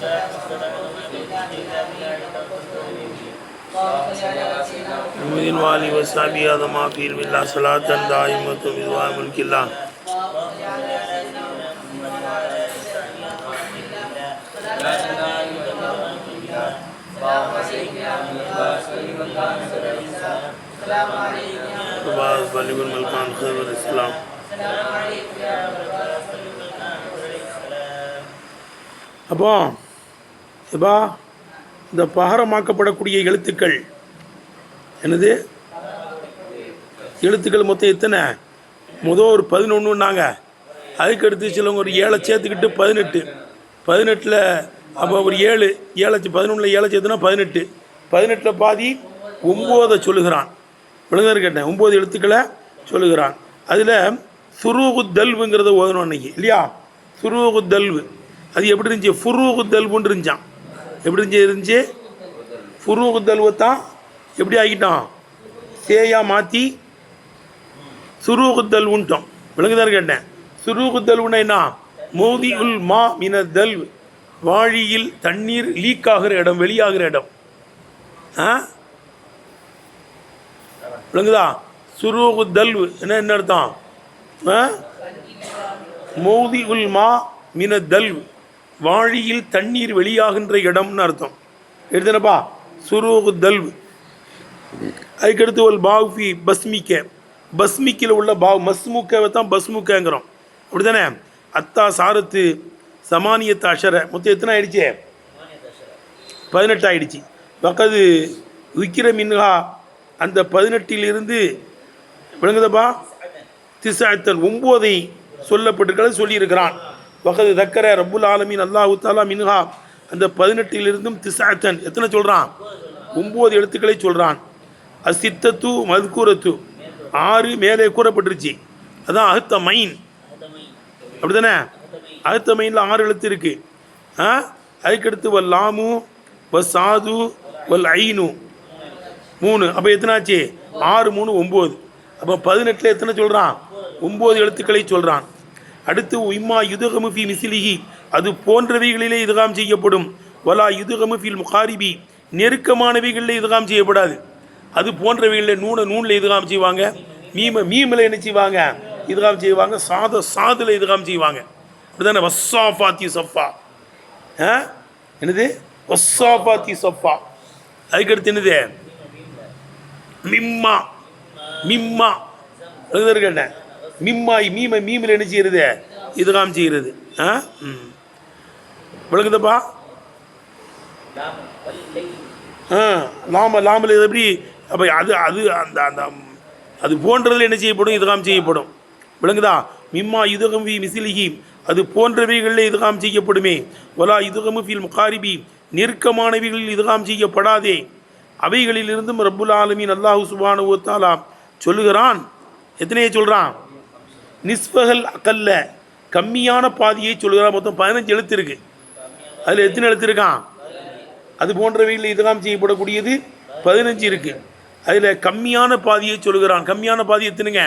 محمد وآله وصحبه أضما في علم الله صلاة دائمة بدوام ملك الله. بلغ الملكان خير الإسلام. அப்போ இப்போ இந்த பகரமாக்கப்படக்கூடிய எழுத்துக்கள் என்னது? எழுத்துக்கள் மொத்தம் எத்தனை? ஒரு 11ன்னாங்க. அதுக்கு அடுத்து சிலவங்க ஒரு 7 சேர்த்துக்கிட்டு 18. 18ல் அப்போ ஒரு 7 11ல் 7 சேர்த்துனா 18. 18ல் பாதி 9 சொல்லுகிறான். விளங்குதாரு கேட்டேன். 9 எழுத்துக்களை சொல்லுகிறான். அதில் சுரூகுத்தல்வுங்கிறத ஓதணும் அன்னைக்கு இல்லையா? சுரூகுத்தல்வு அது எப்படி இருந்துச்சு? ஃபுரூகுத்தல்வுன்னு இருந்துச்சான். எப்படி இருந்துச்சு? ஃபுரூகுத்தல்வை தான் எப்படி ஆகிட்டோம்? சேயா மாற்றி சுரூகுத்தல்வுன்ட்டோம். விளங்குதாரு கேட்டேன். சுரூகுத்தல்வுன்னா என்ன? மோதி உல் மா மினதல், வாழியில் தண்ணீர் லீக் ஆகிற இடம், வெளியாகிற இடம். விளங்குதா? சுரூகுத்தல்வு என்ன அர்த்தம்? மோதி உல் மா மினதல், வாழியில் தண்ணீர் வெளியாகின்ற இடம்னு அர்த்தம். எடுத்தனப்பா சுரூகுத்தல்வு. அதுக்கடுத்து ஒரு பாவ்ஃபி பஸ்மிக்க, பஸ்மிக்கில் உள்ள பாவ் மஸ்முக்கவை தான் பஸ்முக்கங்கிறோம். அப்படி தானே? அத்தா சாரத்து சமானியத்து அஷர மொத்தம் எத்தனை ஆயிடுச்சு? 18 ஆயிடுச்சு. பக்கது விக்கிர மின்ஹா அந்த 18லிருந்து விளங்குதப்பா திசாத்தன் 9 சொல்லப்பட்டிருக்கிறது சொல்லியிருக்கிறான். பக்கது தக்கர ரப்புல் ஆலமீன் அல்லாஹு தாலா மின்ஹா அந்த 18லிருந்தும் திசாத்தன் எத்தனை சொல்கிறான்? 9 எழுத்துக்களை சொல்கிறான். அசித்தத்து மதுக்கூரத்து 6 மேலே கூறப்பட்டுருச்சு. அதான் அஹத்த மைன். அப்படி தானே? அஹத்த மைனில் 6 எழுத்து இருக்குது. அதுக்கடுத்து வல் லாமு வல் சாது வல் ஐனு 3. அப்போ எத்தனாச்சு? 6 3 9. அப்போ 18ல் எத்தனை சொல்கிறான்? 9 எழுத்துக்களை சொல்கிறான். அடுத்து இம்மா யுதுகமு ஃபி மிசிலிஹி அது போன்றவைகளிலே இதுகாம் செய்யப்படும். வலா யுதுகமு ஃபில் முகாரிபி நெருக்கமானவைகளில் இதுகாம் செய்யப்படாது. அது போன்றவைகளில் நூனில் இதுகாம் செய்வாங்க. மீமில் என்ன செய்வாங்க? இதுகாம் செய்வாங்க. சாதில் இதுகாம் செய்வாங்க. அப்படி தானே? வஸ்ஸாஃபாத்தி சஃபா. என்னது? வஸ்ஸாஃபாத்தி சஃபா. அதுக்கடுத்து என்னது? மிம்மா மிம்மா கேட்டேன். மிம்மாய் மீமில் என்ன செய்யறது? இதுகாம் செய்கிறது. விளக்குதப்பா? லாமல் இது எப்படி? அப்போ அது அந்த அந்த அது போன்றதில் என்ன செய்யப்படும்? இதுகாம் செய்யப்படும். விளங்குதா? மிம்மா இதுகம் வி மிசிலிஹி அது போன்றவைகளில் இதுகாம் செய்யப்படுமே. வலா இதுகமு ஃபில் முகாரிபி நெருக்கமானவைகளில் இதுகாம் செய்யப்படாதே. அவைகளிலிருந்தும் ரப்புல் ஆலமீன் அல்லாஹு சுப்ஹானஹு வ தஆலா சொல்லுகிறான். எத்தனையை சொல்கிறான்? நிஸ்பகல் அகல்ல கம்மியான பாதியை சொல்கிறான். மொத்தம் 15 எழுத்து இருக்குது. அதில் எத்தனை எழுத்து இருக்கான்? அது போன்றவைகளில் இதுகாம் செய்யப்படக்கூடியது 15 இருக்குது. அதில் கம்மியான பாதியை சொல்லுகிறான். கம்மியான பாதி எத்தனைங்க?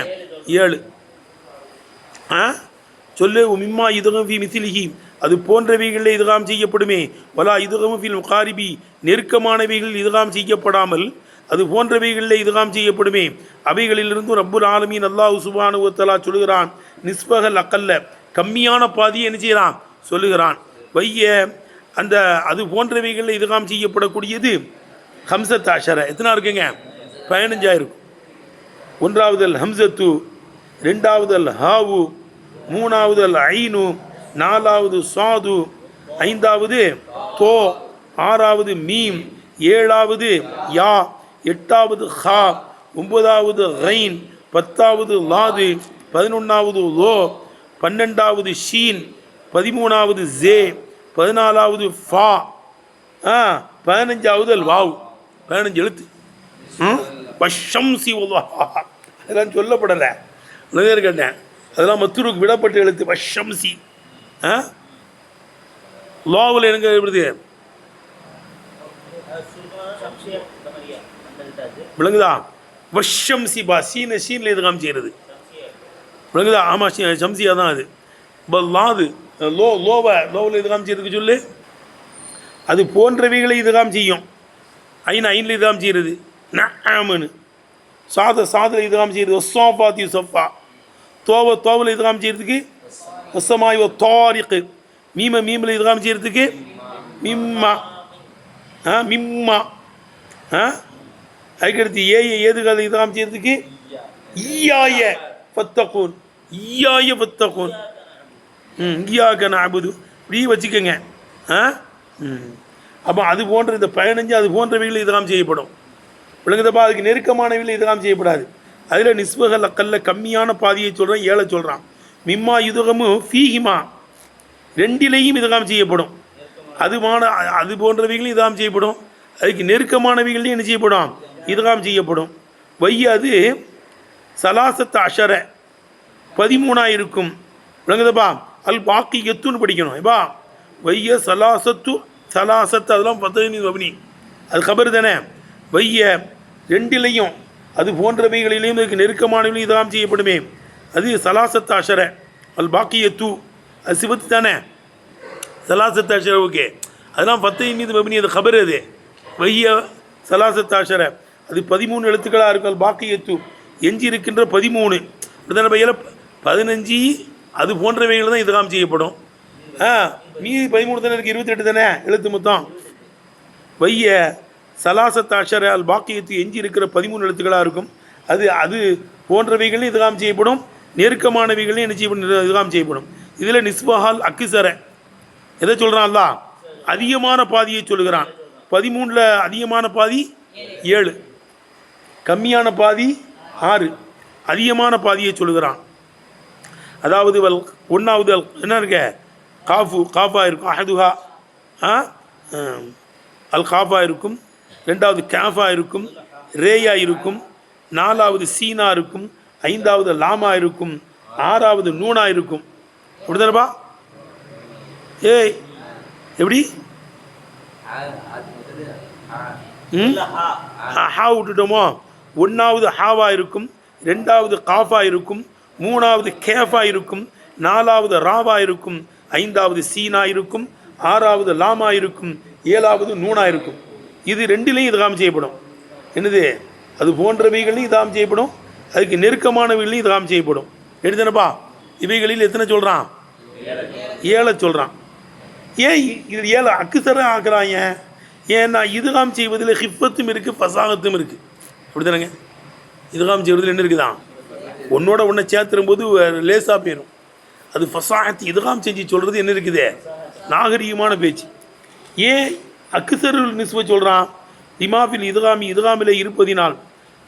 7. சொல்லு. மிம்மா இதுகம் ஃபி மிசிலிஹி அது போன்றவைகளில் இதுகாம் செய்யப்படுமே. வலா இதுகம் ஃபில் முகாரிபி நெருக்கமானவைகளில் இதுகாம் செய்யப்படாமல் அது போன்றவைகளில் இதுகாம் செய்யப்படுமே. அவைகளிலிருந்தும் ரப்புல் ஆலமீன் அல்லாஹு சுப்ஹானஹு வ தஆலா சொல்லுகிறான். நிஸ்பகல் அகல்ல கம்மியான பாதியை என்ன செய்யலாம்? சொல்லுகிறான். வைய அந்த அது போன்றவைகளில் இதுகாம் செய்யப்படக்கூடியது ஹம்சத் அஷர எத்தனை இருக்குங்க? 15 இருக்கும். 1வது அல் ஹம்சத்து, 2வது அல் ஹாவு, 3வது அல் ஐனு, 4வது சாது, 5வது தோ, 6வது மீம், 7வது யா, 8வது ஹா, 9வது கைன், 10வது லாது, 11வது லோ, 12வது ஷீன், 13வது ஜே, 14வது ஃபா, 15வது அல் வாவ். 15 எழுத்து. பஷம்சி அதெல்லாம் சொல்லப்படலை. கேட்டேன். அதெல்லாம் மத்துருக்கு விடப்பட்ட எழுத்து. பஷம்சி லாவில் எனக்கு எப்படி விளங்குதா? வஷம்சி பா சீனில் இது காமிச்சிக்கிறது. விளங்குதா? ஆமாம், ஷம்சியா தான் அது. லாது லோவில் இது காமிச்சிருக்கு சொல்லு. அது போன்றவைகளை இதுகாம் செய்யும். ஐனில் இதுகாம் செய்கிறது நஅமனு. சாதில் இதுகாம் செய்கிறது ஒஸ்ஸாஃபாத்தி சொஃபா. தோவில் இதுகாம் செய்கிறதுக்கு ஒஸ்ஸமாய் தாரிக்கு. மீமில் இதுகாம் செய்கிறதுக்கு மிம்மா மிம்மா. அதுக்கடுத்து ஏதுகால இதுகாம் செய்கிறதுக்கு ஈயாய ஃபத்தகூன். ஈயாய ஃபத்தகூன். ஈயாக நஅபுது இப்படி வச்சுக்கோங்க. அப்போ அது போன்ற இந்த 15 அது போன்றவைகள் இதுகாம் செய்யப்படும். விளங்குதப்பா? அதுக்கு நெருக்கமானவைகள் இதுகாம் செய்யப்படாது. அதில் நிஸ்பகல் அக்கல்ல கம்மியான பாதியை சொல்கிறான், 7 சொல்கிறான். மிம்மா யுதுகமு ஃபீஹிமா, ரெண்டிலையும் இதுகாம் செய்யப்படும். அது போன்றவைகளும் இதுகாம் செய்யப்படும். அதுக்கு நெருக்கமானவைகளையும் என்ன செய்யப்படும்? இதுகாம் செய்யப்படும். அது சலாசத்து அஷர 13 இருக்கும். விளங்குதப்பா? அல் பாக்கி எத்துன்னு படிக்கணும். எப்பா சலாசத்து அதெல்லாம் 15 வபனி, அது கபர் தானே. ரெண்டிலையும் அது போன்றவைகளிலையும் இதுக்கு நெருக்கமானவைகளையும் இதுகாம் செய்யப்படுமே. அது சலாசத்து அஷர அல் பாக்கி எத்து, அது சிவத்து தானே. சலாசத்து அஷர ஓகே, அதெல்லாம் 15 வபனி, அது கபர். அது சலாசத்து அஷர அது 13 எழுத்துக்களாக இருக்கும். அல் பாக்கி எத்து எஞ்சி இருக்கின்ற 13 இப்படிதான பையில 15 அது போன்றவைகள் தான் இதுகாம் செய்யப்படும். மீதி 13 தானே இருக்குது, 28 தானே எழுத்து மொத்தம். சலாசத்து அஷர அல் பாக்கியத்து எஞ்சி இருக்கிற 13 எழுத்துக்களாக இருக்கும். அது போன்றவைகளும் இதுகாம் செய்யப்படும். நெருக்கமானவைகளும் என்ன செய்யப்படும்? இதுகாம் செய்யப்படும். இதில் நிஸ்பஹால் அக்கிசர எதை சொல்கிறான்? அல்லா அதிகமான பாதியை சொல்லுகிறான். 13ல் அதிகமான பாதி 7, கம்மியான பாதி 6, அதிகமான பாதியை சொல்லுகிறான். அதாவது ஒன்றாவது என்ன இருக்க காஃபா இருக்கும், அஹதுஹா அல் காஃபா இருக்கும். 2வது கேஃபா இருக்கும், ரேயா இருக்கும். 4வது சீனா இருக்கும். 5வது லாமா இருக்கும். 6வது நூனா இருக்கும். அப்படிதானப்பா? எப்படி ஹா விட்டுட்டோமோ? 1வது ஹாவா இருக்கும், 2வது காஃபா இருக்கும், 3வது கேஃபா இருக்கும், 4வது ராவா இருக்கும், 5வது சீனா இருக்கும், 6வது லாமா இருக்கும், 7வது நூனா இருக்கும். இது ரெண்டிலையும் இதுகாம் செய்யப்படும். என்னது? அது போன்றவைகளையும் இதுகாம் செய்யப்படும். அதுக்கு நெருக்கமானவைகளையும் இதுகாம் செய்யப்படும். எடுத்தனப்பா? இவைகளில் எத்தனை சொல்கிறான்? 7 சொல்கிறான். ஏன் இது 7 அக்குசர ஆக்குறாங்க? ஏன்னா இதுகாம் செய்வதில் ஹிஃபத்தும் இருக்குது, ஃபசாகத்தும் இருக்குது. அப்படி தானேங்க? இதுகாம் செய்வதில் என்ன இருக்குதான்? ஒன்னோட ஒன்றை சேர்த்துரும்போது லேசாக போயிடும். அது ஃபசாகத்து. இதுகாம் செஞ்சு சொல்கிறது என்ன இருக்குது? நாகரிகமான பேச்சு. ஏன் அக்குசருல் நிஸ்ப சொல்கிறான்? இமாஃபில் இதுகாமில் இருப்பதினால்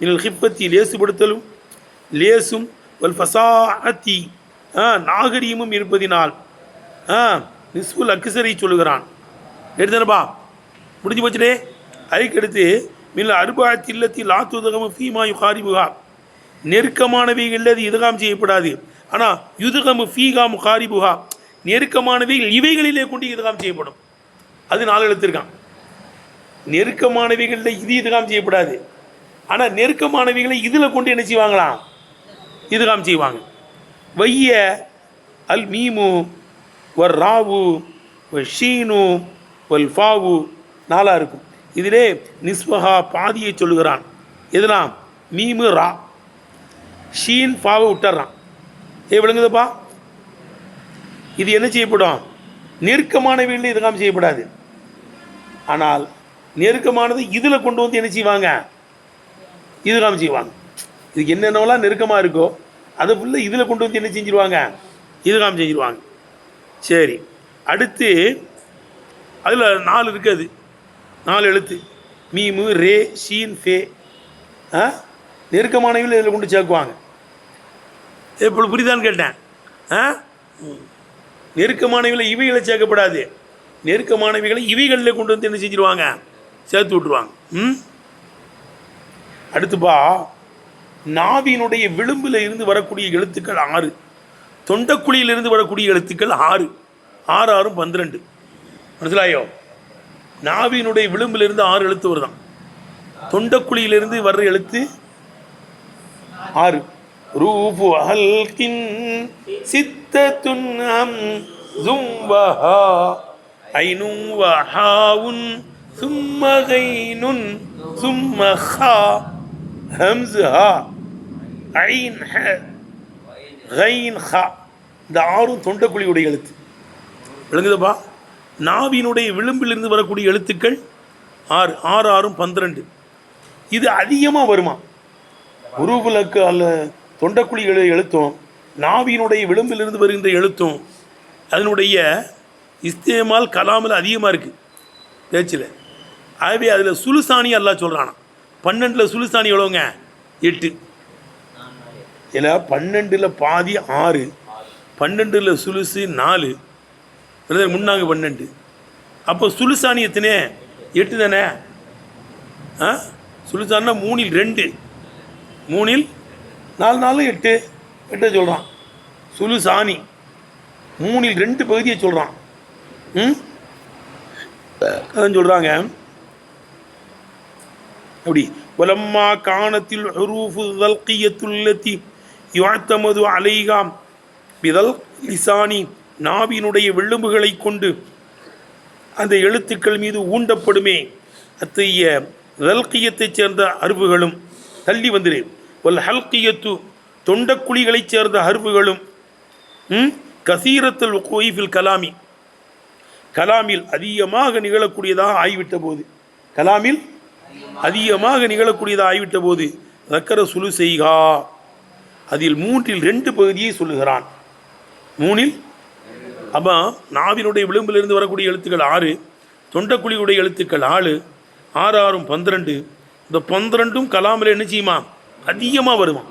இதில் ஹிப்பத்தி லேசுபடுத்தலும் லேசும் வல் ஃபசாஅத்தி நாகரிகமும் இருப்பதினால் நிஸ்புல் அக்குசரை சொல்லுகிறான். எடுத்தனப்பா? முடிஞ்சு போச்சுடே. அதுக்கடுத்து மில் அருபாயத்தி இல்லத்தி லாத்துதகமும் ஃபீமா யுகாரிபுகா, நெருக்கமானவைகள் அது இதுகாம் செய்யப்படாது. ஆனால் யுதுகமு ஃபீகா முகாரிபுகா, நெருக்கமானவைகள் இவைகளிலே கொண்டு இதுகாம் செய்யப்படும். அது 4 எழுத்திருக்கான். நெருக்கமானவைகளில் இது இதுகாம் செய்யப்படாது. ஆனால் நெருக்கமானவைகளை இதில் கொண்டு என்ன செய்வாங்களாம்? இதுகாம் செய்வாங்க. அல் மீமு வர் ராவு வல் ஷீனு வல் ஃபாவு 4 இருக்கும். இதிலே நிஸ்பஹா பாதியை சொல்லுகிறான். எதெல்லாம்? மீமு ரா, ஷீன் ஃபாவை விட்டுறான். விளங்குதுப்பா? இது என்ன செய்யப்படும்? நெருக்கமானவைகளில் இதுகாம் செய்யப்படாது. ஆனால் நெருக்கமானது இதில் கொண்டு வந்து என்ன செய்வாங்க? இதுகாம் செய்வாங்க. இதுக்கு என்னென்னலாம் நெருக்கமாக இருக்கோ அதை ஃபுல்லாக இதில் கொண்டு வந்து என்ன செஞ்சிருவாங்க? இதுகாம் செஞ்சிருவாங்க. சரி, அடுத்து அதில் 4 இருக்குது. 4 எழுத்து மீமு ரே ஷீன் ஃபே. நெருக்கமானவைகள் இதில் கொண்டு சேர்க்குவாங்க. இப்போ புரியுதான்னு கேட்டேன். நெருக்கமானவைகளை இவைகளை சேர்க்கப்படாது. நெருக்கமானவைகளை இவைகளில் கொண்டு வந்து என்ன செஞ்சிருவாங்க? சேர்த்து விட்டுருவாங்க. அடுத்துப்பா, நாவினுடைய விளிம்பில் இருந்து வரக்கூடிய எழுத்துக்கள் 6, தொண்டக்குழியிலிருந்து வரக்கூடிய எழுத்துக்கள் 6, 6 6 12. மனசிலாயோ? நாவினுடைய விளிம்பிலிருந்து 6 எழுத்து வருதான். தொண்டக்குழியிலிருந்து வர்ற எழுத்து 6. ரூபு ஹல்கின் சித்தத்துன் ஹம்ஸும் வஹா ஐனும் வஹாவுன் சும்ம கைனுன் சும்ம ஹா ஹம்ஸ் ஹா ஐன் ஹ கைன் ஹா. இந்த ஆறும் தொண்டக்குழியுடைய எழுத்து. விளங்குதப்பா? நாவினுடைய விளிம்பிலிருந்து வரக்கூடிய எழுத்துக்கள் 6, 6 6 12. இது அதிகமாக வருமா? உருவுலக்கு அல்ல தொண்டக்குழி எழுத்தும் நாவினுடைய விளிம்பிலிருந்து வருகின்ற எழுத்தும் அதனுடைய இஸ்தேமால் கலாமில் அதிகமாக இருக்குது பேச்சில். ஆகவே அதில் சுலுசானி அல்லாஹ் சொல்கிறானா. 12 சுலுசானி எவ்வளோங்க? 8. இல்லை 12 பாதி 6, 12 சுலுசு 4, முன்னாங்க 12. அப்போ சுலுசானி எத்தனை? 8 தானே? சுலுசானா 3 2, 3 4 4 8 8 சொல்கிறான். சுலுசானி 3 2 பகுதியை சொல்கிறான். அதான் சொல்கிறாங்க அப்படி. வலம்மா காணத்தில் ஹுரூஃபு தல்கியத்துல்லதி யுஅத்தமது அலைஹா பிதல் லிசானி, நாவினுடைய விளிம்புகளை கொண்டு அந்த எழுத்துக்கள் மீது ஊண்டப்படுமே அத்தகைய தல்கியத்தைச் சேர்ந்த அருவுகளும் தள்ளி வந்துரு. வல் ஹல்கியத்து தொண்டக்குழிகளைச் சேர்ந்த அருவுகளும் கசீரத்தல் உகோயிஃபில் கலாமி, கலாமில் அதிகமாக நிகழக்கூடியதாக ஆகிவிட்ட போது, கலாமில் அதிகமாக நிகழக்கூடியதாக ஆகிவிட்ட போது தக்கர சுலு செய்கா, அதில் 3 2 பகுதியை சொல்லுகிறான். 3 அப்போ நாவினுடைய விளிம்பிலிருந்து வரக்கூடிய எழுத்துக்கள் 6, தொண்டக்குழியுடைய எழுத்துக்கள் 4, 6 6 12. இந்த 12ம் கலாமில் என்ன செய்யுமா? அதிகமாக வருமா?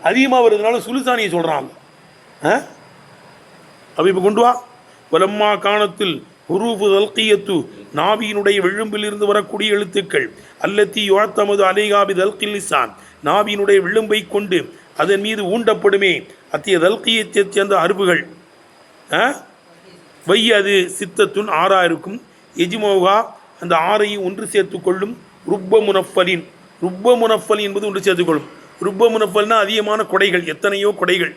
அதிகமாக வருதுனால சுலுசானியை சொல்கிறான். அப்போ இப்போ கொண்டு வா. வலம்மா காணத்தில் ஹுரூஃபு தல்கியத்து, நாவியினுடைய விளிம்பிலிருந்து வரக்கூடிய எழுத்துக்கள் அல்லத்தி யுஅத்தமது அலைஹா பிதல்கில் லிசான், நாவியினுடைய விளிம்பை கொண்டு அதன் மீது ஊண்டப்படுமே அத்திய தல்கியத்தைச் சேர்ந்த அருவுகள் வை, அது சித்தத்துன் 6 இருக்கும். எஜிமோகா, அந்த 6ஐயும் ஒன்று சேர்த்து கொள்ளும். ருப்ப முனஃபலின், ருப்ப முனஃபல் என்பது ஒன்று சேர்த்துக்கொள்ளும். ருப்ப முனஃபல்னா அதிகமான கொடைகள், எத்தனையோ கொடைகள்.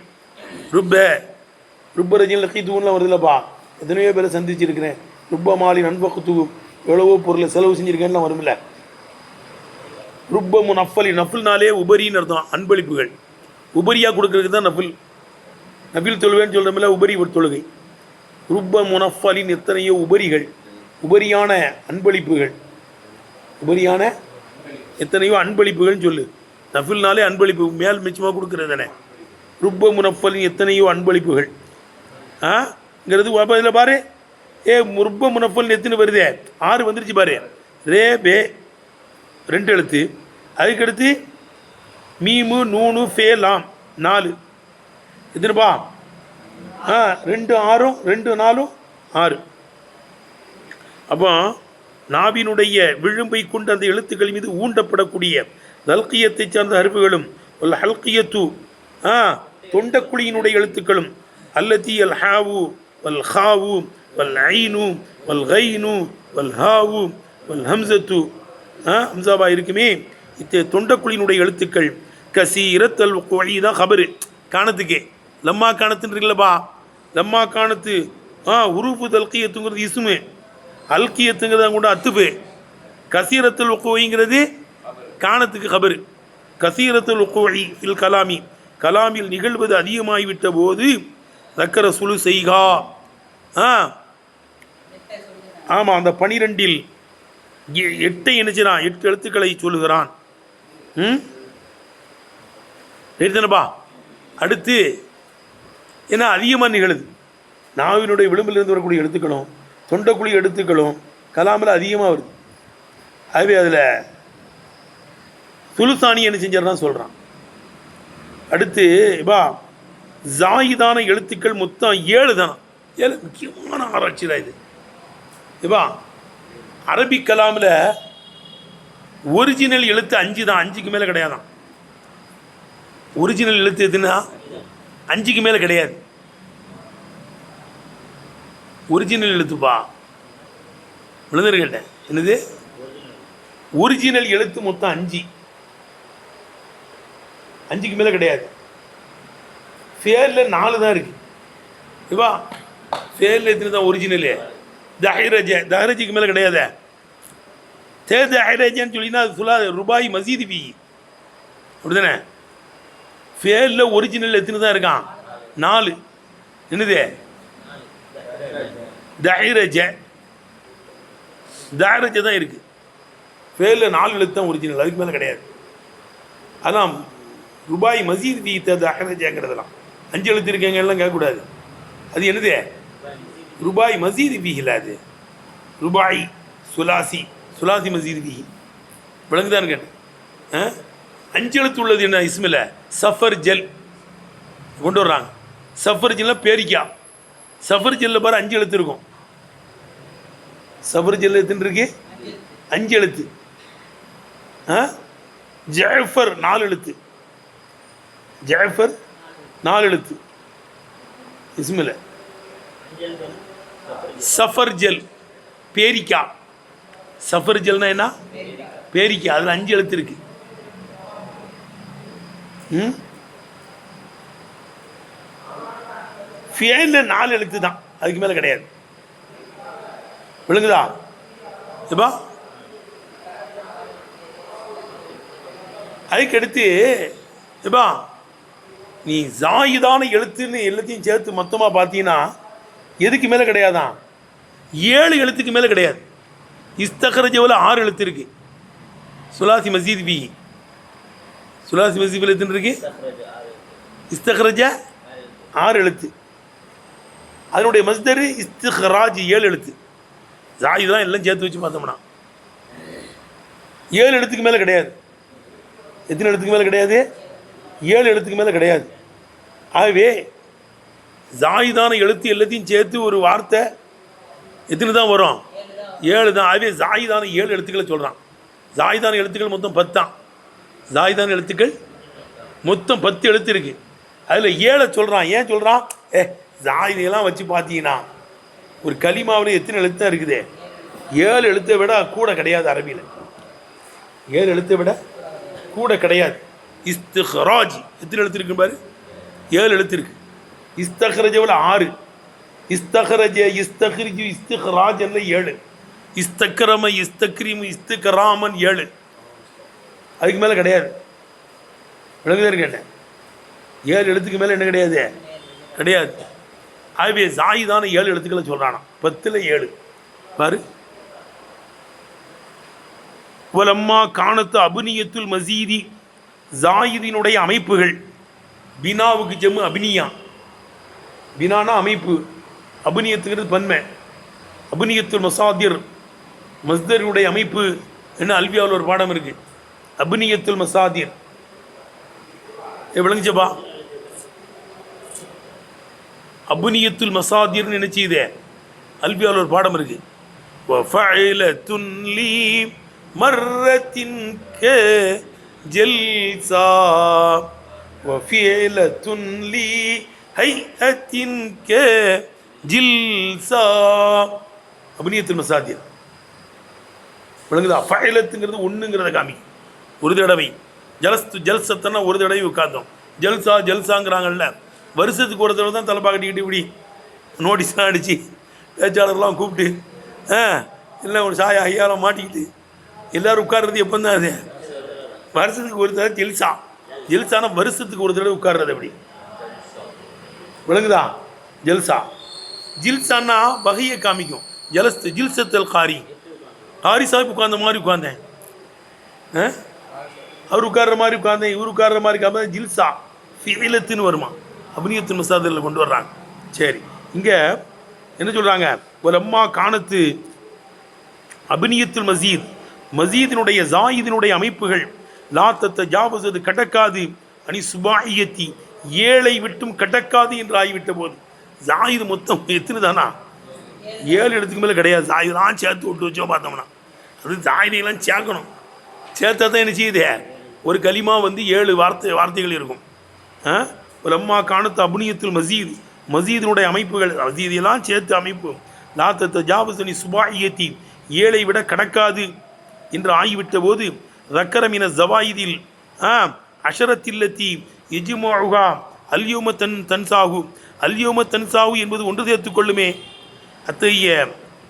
ருப்ப ரஜின் லக்கீத்துலாம் வருதுல்லப்பா, எத்தனையோ பேரை சந்திச்சிருக்கிறேன். ருப்ப மாலி நண்பகத்து, எவ்வளவோ பொருளை செலவு செஞ்சுருக்கேன்லாம் வரும்ல. ருப்ப முனஃபலி, நஃபுல்னாலே உபரின்னு அர்த்தம், அன்பளிப்புகள். உபரியாக கொடுக்கறதுக்கு தான் நஃபில். நஃபில் தொழுவேன்னு சொல்கிறோம்ல, உபரி ஒரு தொழுகை. ருப்ப முனஃபலின், எத்தனையோ உபரிகள், உபரியான அன்பளிப்புகள், உபரியான எத்தனையோ அன்பளிப்புகள்னு சொல்லு. நஃபில்னாலே அன்பளிப்பு, மேல் மிச்சமாக கொடுக்குறது தானே. ருப்ப முனஃபலின், எத்தனையோ அன்பளிப்புகள் ங்கிறது. அப்போ இதில் பாரு, ருப்ப முனஃபலின் எத்தனை வருது? 6 வந்துருச்சு பாரு. ரே பே 2 எழுத்து, அதுக்கடுத்து மீமு நூனு ஃபே லாம் 4, எத்தனைப்பா? 2 6 2 4 6. அப்போ நாவினுடைய விளிம்பை கொண்டு அந்த எழுத்துக்கள் மீது ஊண்டப்படக்கூடிய தல்கியத்தை சார்ந்த அருவுகளும் வல் ஹல்கியத்து தொண்டக்குழியினுடைய எழுத்துக்களும் அல்லத்தி அல் ஹாவு வல் ஹாவு வல் ஐனு வல் கைனு வல் ஹாவு வல் ஹம்சத்து, ஹம்சாபா இருக்குமே, இத்த தொண்டக்குழியினுடைய எழுத்துக்கள் கசீரத்தல் உகோயி தான் ஹபரு. காணத்துக்கே லம்மா காணத்துன்னு இருக்குல்லப்பா, லம்மா காணத்து உருஃபு தல்கியத்துங்கிறது இசுமு, அல்கியத்துங்கிறத கூட அத்துப்பு. கசீரத்துல் உகோயிங்கிறது காணத்துக்கு ஹபரு. கசீரத்துல் உகோயி இல் கலாமி, கலாமில் நிகழ்வது அதிகமாகிவிட்ட போது தக்கர சுலு செய்கா. ஆமாம், அந்த 12ல் 8 நினைச்சிடான், 8 எழுத்துக்களை சொல்லுகிறான். எடுத்தனப்பா. அடுத்து ஏன்னா அதிகமாக நிகழுது, நாவினுடைய விளிம்பிலிருந்து வரக்கூடிய எழுத்துக்களும் தொண்டக்குழி எழுத்துக்களும் கலாமில் அதிகமாக வருது. ஆகவே அதில் சுலுசானி என்ன செஞ்சிடறான் சொல்கிறான். அடுத்து இப்போ ஜாயிதான எழுத்துக்கள் மொத்தம் 7 தானே. 7 முக்கியமான ஆராய்ச்சி தான் இது. இப்போ அரபிக் கலாமில் ஒரிஜினல் எழுத்து 5 தான், 5க்கு மேலே கிடையாதான். ஒரிஜினல் எழுத்து எதுனா 5க்கு மேலே கிடையாது. ஒரிஜினல் எழுத்துப்பா, விழுந்துரு கேட்டேன். என்னது? ஒரிஜினல் எழுத்து மொத்தம் 5, 5க்கு மேலே கிடையாது. ஃபேரில் 4 தான் இருக்குது. இவா ஃபேரில் எத்தனை தான் ஒரிஜினலு? தஹிரஜ தஹரஜுக்கு மேலே கிடையாது. தஹிரஜன்னு சொல்லினா அது சொல்லாது. ரூபாய் மசீது பி அப்படிதானே. ஃபேலில் ஒரிஜினல் எத்தனை தான் இருக்கான்? 4. என்னது? தஹிரஜ தஹரஜ தான் இருக்குது. ஃபேலில் 4 எழுத்து தான் ஒரிஜினல், அதுக்கு மேலே கிடையாது. அதான் ரூபாய் மசீது பி தஹரஜங்கிறதெல்லாம் 5 எழுத்து இருக்கேங்க எல்லாம் கேட்கக்கூடாது. அது என்னது? ரூபாய் மசீது பீஹில். அது ரூபாய் சுலாசி சுலாசி மசீது பீஹி. விளங்குதான் கேட்டேன். 5 எழுத்து உள்ளது என்ன இஸ்மில்? சஃபர் ஜெல் கொண்டு வர்றாங்க. சஃபர் ஜெல்ல பேரிக்கா. சஃபர் ஜெல்ல பாரு 5 எழுத்து இருக்கும். சஃபர் ஜெல் எத்தனை இருக்கு? 5 எழுத்து. ஜஃபர் 4 எழுத்து. ஜஃபர் 4 எழுத்து இஸ்மில். சஃபர் ஜெல் பேரிக்கா. சஃபர் ஜெல்னா என்ன? பேரிக்கா. அதில் 5 எழுத்து இருக்கு. ஃபியலில் 4 எழுத்து தான், அதுக்கு மேலே கிடையாது. விளங்குதா? இப்போ அதுக்கடுத்து இப்போ நீ ஜாயிதான எழுத்துன்னு எல்லாத்தையும் சேர்த்து மொத்தமாக பார்த்தீங்கன்னா எதுக்கு மேலே கிடையாதான்? 7 எழுத்துக்கு மேலே கிடையாது. இஸ்தகரஜவில் 6 எழுத்து இருக்கு. சுலாசி மசீத் பி. சுலாசி மசீபில் எத்தனை இருக்கு? இஸ்தகரஜ 6 எழுத்து. அதனுடைய மஸ்தர் இஸ்திஹராஜ் 7 எழுத்து. ஜாயிதான் எல்லாம் சேர்த்து வச்சு பார்த்தோம்னா 7 எழுத்துக்கு மேலே கிடையாது. எத்தனை எழுத்துக்கு மேலே கிடையாது? 7 எழுத்துக்கு மேலே கிடையாது. ஆகவே ஜாயிதான எழுத்து எல்லாத்தையும் சேர்த்து ஒரு வார்த்தை எத்தனை தான் வரும்? 7 தான். ஆகவே ஜாயிதான 7 எழுத்துக்களை சொல்கிறான். ஜாயிதான எழுத்துக்கள் மொத்தம் 10 தான். ஜாயிதான எழுத்துக்கள் மொத்தம் 10 எழுத்து இருக்குது. அதில் 7 சொல்கிறான். ஏன் சொல்கிறான்? ஜாயிதையெல்லாம் வச்சு பார்த்தீங்கன்னா ஒரு கலிமாவில் எத்தனை எழுத்து தான் இருக்குது? 7 எழுத்தை விட கூட கிடையாது. அரபியில் 7 எழுத்தை விட கூட கிடையாது. இஸ்திஹராஜ் எத்தனை எழுத்து இருக்கு பாரு? 7 எழுத்து இருக்கு. இஸ்தகரஜவில் 6. இஸ்தகரஜ இஸ்தகிரிஜு இஸ்திஹராஜ் எல்லாம் 7. இஸ்தக்ரம இஸ்தக்ரீமு இஸ்திகராமன் 7. அதுக்கு மேலே கிடையாது. விளங்குதான் கேட்டேன். 7 எழுத்துக்கு மேலே என்ன கிடையாது? கிடையாது. ஆகவே ஜாயிதான 7 எழுத்துக்களை சொல்கிறானா. 10ல் 7 பாரு. வலம்மா காணத்து அபினியத்துல் மசீதி ஜாயிதினுடைய அமைப்புகள். பினாவுக்கு ஜம்மு அபினியா. பினானா அமைப்பு, அபினியத்துங்கிறது பன்மை. அபினியத்துல் மசாதிர் மஸ்தருடைய அமைப்பு என்ன அல்வியாவில் ஒரு பாடம் இருக்கு. அபினியத்துல் மசாதிர் விளங்குச்சப்பா. அபுனியத்துல் மசாதிர்னு நினைச்சு இதே அல்பியாவில் ஒரு பாடம் இருக்கு. மர்ரத்தின் கே ஜல்சா வஃபியலத்துன் லி ஹைஅத்தின் கே ஜில்சா. அபுனியத்துல் மசாதிர் விளங்குதா? ஃபஅலத்துங்கிறது ஒன்றுங்கிறத காமிக்கும். ஒரு தடவை ஜலஸ்து ஜல்சத்தன்னா ஒரு தடவை உட்கார்ந்தோம். ஜல்சா ஜல்சாங்கிறாங்கல்ல, வருஷத்துக்கு ஒரு தடவை தான் தலைப்பா கட்டிக்கிட்டு இப்படி நோட்டீஸ்லாம் அடித்து பேச்சாளர்லாம் கூப்பிட்டு இல்லை ஒரு சாயா ஐயாரம் மாட்டிக்கிட்டு எல்லோரும் உட்கார்றது எப்போ தான்? அது வருஷத்துக்கு ஒரு தடவை ஜெல்சா. ஜெல்சானா வருஷத்துக்கு ஒரு தடவை உட்கார்றது அப்படி. விளங்குதா? ஜல்சா. ஜில்சான்னா வகையை காமிக்கும். ஜலஸ்து ஜில்சத்தல் காரி. காரி சாஹிப் உட்கார்ந்த மாதிரி உட்கார்ந்தேன், அவர் உட்கார்ற மாதிரி உட்கார்ந்தேன், இவர் உட்கார்ற மாதிரி உட்கார்ந்தேன். ஜில்சா ஃபிஇலத்துன்னு வருமா? அபினியத்து மசாதில் கொண்டு வர்றாங்க. சரி, இங்கே என்ன சொல்கிறாங்க? ஒரு அம்மா காணத்து அபினியத்துல் மசீத் மசீதினுடைய ஜாயிதினுடைய அமைப்புகள் லாத்தத்தை ஜாபசது கடக்காது அனி சுபாயத்தி 7 விட்டும் கடக்காது என்று ஆகிவிட்ட போது ஜாயிது மொத்தம் எத்தனை தானா? 7 எழுத்துக்கு மேலே கிடையாது. ஜாயிதெல்லாம் சேர்த்து விட்டு வச்சோம் பார்த்தோம்னா அது ஜாயிதையெல்லாம் சேர்க்கணும். சேர்த்தா தான் என்ன செய்யுது? ஒரு கலிமா 7 வார்த்தைகள் இருக்கும். ஒரு அம்மா காணத்து அபுனியத்துல் மசீத் மசீதினுடைய அமைப்புகள் மசீதியெல்லாம் சேர்த்து அமைப்பு லாத்தத்தை ஜாபசனி சுபாயத்தி 7 விட கடக்காது என்று ஆகிவிட்ட போது ரக்கரமின ஜவாயிதில் அஷரத்தில்லத்தி எஜுமாவுகா அல்யோம தன்சாகு. அல்யோம தன்சாகு என்பது ஒன்று சேர்த்து கொள்ளுமே. அத்தகைய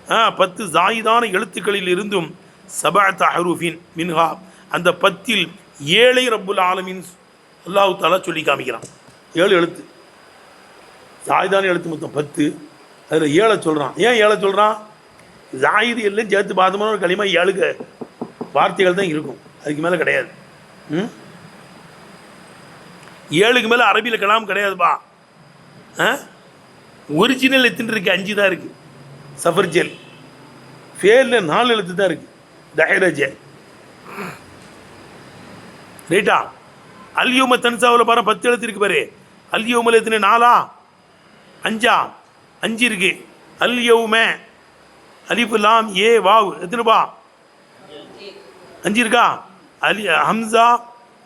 10 ஜாயிதான எழுத்துக்களில் இருந்தும் சபஅத் அஹ்ரூஃபின் மின்ஹா அந்த 10ல் 7 ரப்புல் ஆலமீன் அல்லாஹ் தஆலா சொல்லி காமிக்கிறான். 7 எழுத்து ஜாயிதான எழுத்து மொத்தம் 10, அதில் 7 சொல்கிறான். ஏன் 7 சொல்கிறான்? ஜாயிது எல்லாம் சேர்த்து பார்த்தோம்னா ஒரு களிமா 7 வார்த்தைகள் தான் இருக்கும், அதுக்கு மேலே கிடையாது. 7க்கு மேலே அரபியில் கலாம் கிடையாதுப்பா. ஒரிஜினல் எத்தனை இருக்குது? 5 தான் இருக்குது. சஃபர்ஜெல் ஃபேலில் 4 எழுத்து தான் இருக்குது. தஹரஜ ரைட்டா. அல்யோம தன்சாவில் பாரு 10 எழுத்து இருக்கு பாரு. அல்யோமல் எத்தனை? 4ஆ 5ஆ? 5 இருக்கு. அல்யோம அலிஃப் லாம் ஏ வாவ் எத்தனைப்பா? 5 இருக்கா? அலி ஹம்சா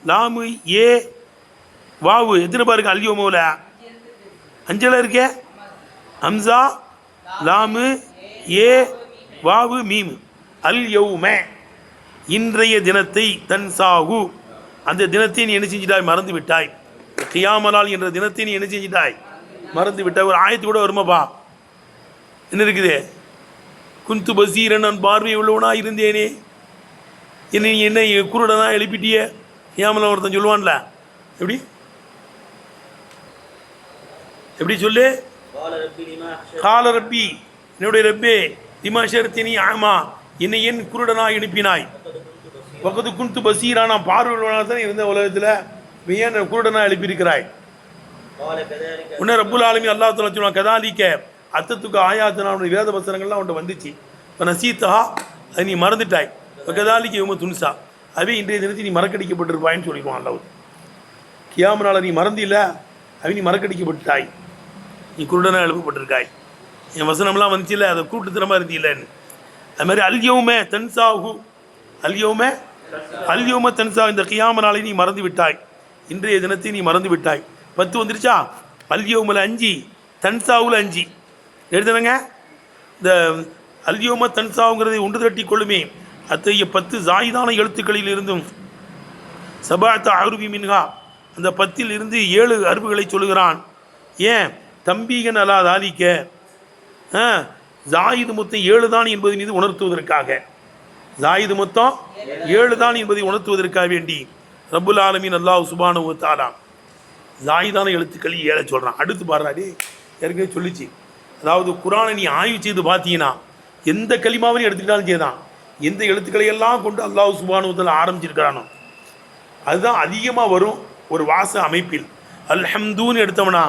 லாமு ஏ வாவு எத்தனைப்பா இருக்கு? அல்யோமோவில் 5 இருக்கே. ஹம்சா லாமு ஏ வாவு மீம். அல் யௌம இன்றைய தினத்தை, தன்சாகு அந்த தினத்தை நீ என்ன செஞ்சிட்டாய்? மறந்து விட்டாய். கியாமலால் என்ற தினத்தை நீ என்ன செஞ்சிட்டாய்? மறந்து விட்டாய். ஒரு ஆயத்து கூட வருமாப்பா, என்ன இருக்குது? குந்து பசீரன், நான் பார்வை உள்ளவனா இருந்தேனே, என்ன என்ன குருடனா எழுப்பிட்டிய கியாமலா ஒருத்தன் சொல்லுவான்ல, எப்படி எப்படி சொல்லு? கால ரப்பி என்னுடைய ரப்பே லிமா ஷர்தினி ஆமா என்னை ஏன் குருடனா எழுப்பினாய்? பக்கத்து குந்து பசீரா நான் பார்வையுள்ளவனாக தான் இருந்த உலகத்தில் ஏன் குருடனா எழுப்பியிருக்கிறாய்? உன்ன ரப்புல் ஆலமீன் அல்லாஹ் தஆலா சொல்லுவான், கதாலிக்க அத்தத்துக்கு ஆயாத்தினாவுடைய வேத வசனங்கள்லாம் உன்ட்ட வந்துச்சு, இப்போ நசீத்தா அது நீ மறந்துட்டாய். இப்போ கதாலிக்க இவங்க துணிசா அவே இன்றைய தினத்தை நீ மறக்கடிக்கப்பட்டிருப்பாயின்னு சொல்லிடுவான் அல்லாஹ். கியாமனால நீ மறந்தில்ல, அவை நீ மறக்கடிக்கப்பட்டாய், நீ குருடனா எழுப்பப்பட்டிருக்காய். என் வசனம்லாம் வந்துச்சு இல்லை, அதை கூட்டுத்தனமாக இருந்தீல்லன்னு. அது மாதிரி அல்யௌம தன்சாஹு, அல்யௌம தன்சா இந்த கியாம நாளை நீ மறந்து விட்டாய், இன்றைய தினத்தை நீ மறந்து விட்டாய். 10 வந்துருச்சா? அல்யௌமில் 5, தன்சாவில் 5 எழுதுனங்க. இந்த அல்யோம தன்சாவுங்கிறதை ஒன்று திரட்டி கொள்ளுமே அத்தகைய 10 ஜாயிதான எழுத்துக்களில் இருந்தும் சபஅத் அஹ்ரூஃபி மின்ஹா அந்த 10ல் இருந்து 7 அருவுகளை சொல்லுகிறான். ஏன்? தம்பீகன் அலா தாலிக்க ஜாயிது மொத்தம் 7 தான் என்பதை மீது உணர்த்துவதற்காக, ஜாயிது மொத்தம் 7 தான் என்பதை உணர்த்துவதற்காக வேண்டி ரப்புல் ஆலமீன் அல்லாஹ் சுப்ஹானஹு வ தஆலா ஜாயிதான எழுத்துக்கள் 7 சொல்கிறான். அடுத்து பாடுறாடி ஏற்கனவே சொல்லிச்சு. அதாவது குரானை நீ ஆய்வு செய்து பார்த்தீங்கன்னா எந்த கலிமாவையும் எடுத்துக்கிட்டாலும் செய்தான், எந்த எழுத்துக்களை எல்லாம் கொண்டு அல்லாஹ் சுப்ஹானஹு வ தஆலா ஆரம்பிச்சிருக்கிறானோ அதுதான் அதிகமாக வரும் ஒரு வாச அமைப்பில். அல்ஹம்துன்னு எடுத்தோம்னா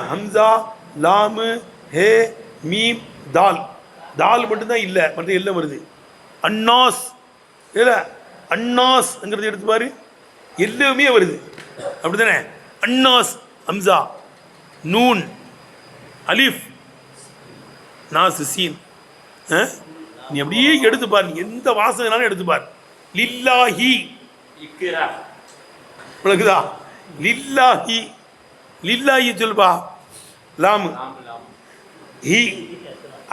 ஹம்சா லாமு ஹே மீம் தால், தால் மட்டும்தான் இல்லை, மற்ற எல்லாம் வருது. அன்னாஸ் இல்லை, அன்னாஸ்ங்கிறது எடுத்து பாரு, எல்லாமே வருது, அப்படி தானே? அன்னாஸ் ஹம்சா நூன் அலிஃப் நாஸ் சீன். நீ அப்படியே எடுத்து பாரு, எந்த வாசகனாலும் எடுத்து பாரு. லில்லாஹி உனக்குதா? லில்லாஹி, லில்லாஹி சொல்லுப்பா. லாமு ஹி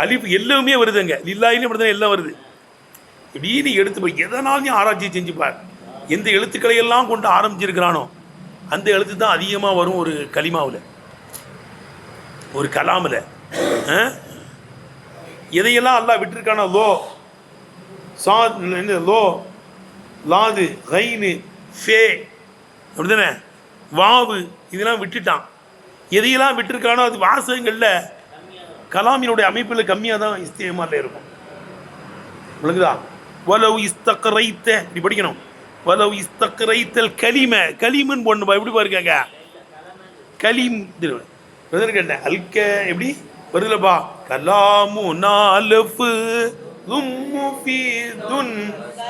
அலிஃப் எல்லாமே வருதுங்க. லில்லாஹின்னு அப்படிதான் எல்லாம் வருது. இப்படியே நீ எடுத்து போய் எதனாலும் நீ ஆராய்ச்சி செஞ்சுப்பார். எந்த எழுத்துக்களை எல்லாம் கொண்டு ஆரம்பிச்சிருக்கிறானோ அந்த எழுத்து தான் அதிகமாக வரும் ஒரு கலிமாவில், ஒரு கலாமில். எதையெல்லாம் அல்லாஹ் விட்டுருக்கானோ லோ சாத் லோ லாது கைனு ஃபே அப்படிதானே வாவு இதெல்லாம் விட்டுட்டான். எதையெல்லாம் விட்டுருக்கானோ அது வாசகங்களில் கலாமினுடைய அமைப்பில் கம்மியாக தான் இஸ்திமாலில் இருக்கும். விளங்குதா? வலவு இஸ்தக்ரைத்த இப்படி படிக்கணும். வலவு இஸ்தக்ரைத்தல் கலிம, கலிமன் போடணுப்பா. எப்படி பாருக்காங்க கலீம் கேட்டேன். அல்க எப்படி வருதுலப்பா? கலாமு நாலஃபு தும்மு ஃபீதுன்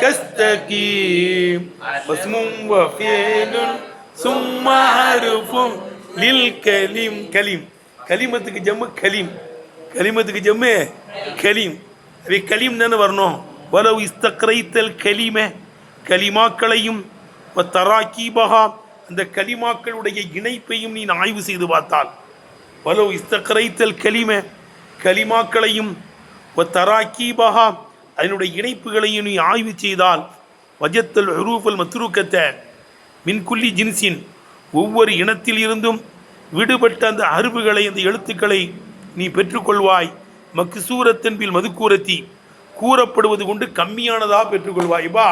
கஸ்தகீம் வஸ்மும் வஃபீலுன் சும்மா ஹர்ஃபும் லில் கலீம். கலீம் கலிமத்துக்கு ஜம்மு கலீம், கலிமத்துக்கு ஜம்மு கலீம். அவை கலீம் தானே வரணும். வலவு இஸ்தக்ரைத்தல் கலிம, கலிமாக்களையும் தராக்கீபஹா அந்த கலிமாக்களுடைய இணைப்பையும் நீ ஆய்வு செய்து பார்த்தால், வலவு இஸ்தக்ரைத்தல் கலிம கலிமாக்களையும் தராக்கீபஹா அதனுடைய இணைப்புகளையும் நீ ஆய்வு செய்தால், வஜத்தல் ஹுரூஃபல் மத்ரூக்கத்த மின்குல்லி ஜின்சின் ஒவ்வொரு இனத்தில் இருந்தும் விடுபட்ட அந்த அருவுகளை அந்த எழுத்துக்களை நீ பெற்றுக்கொள்வாய். மக்சூரத்தன் பில் மதுக்கூரத்தி கூறப்படுவது கொண்டு கம்மியானதாக பெற்றுக்கொள்வாய். பா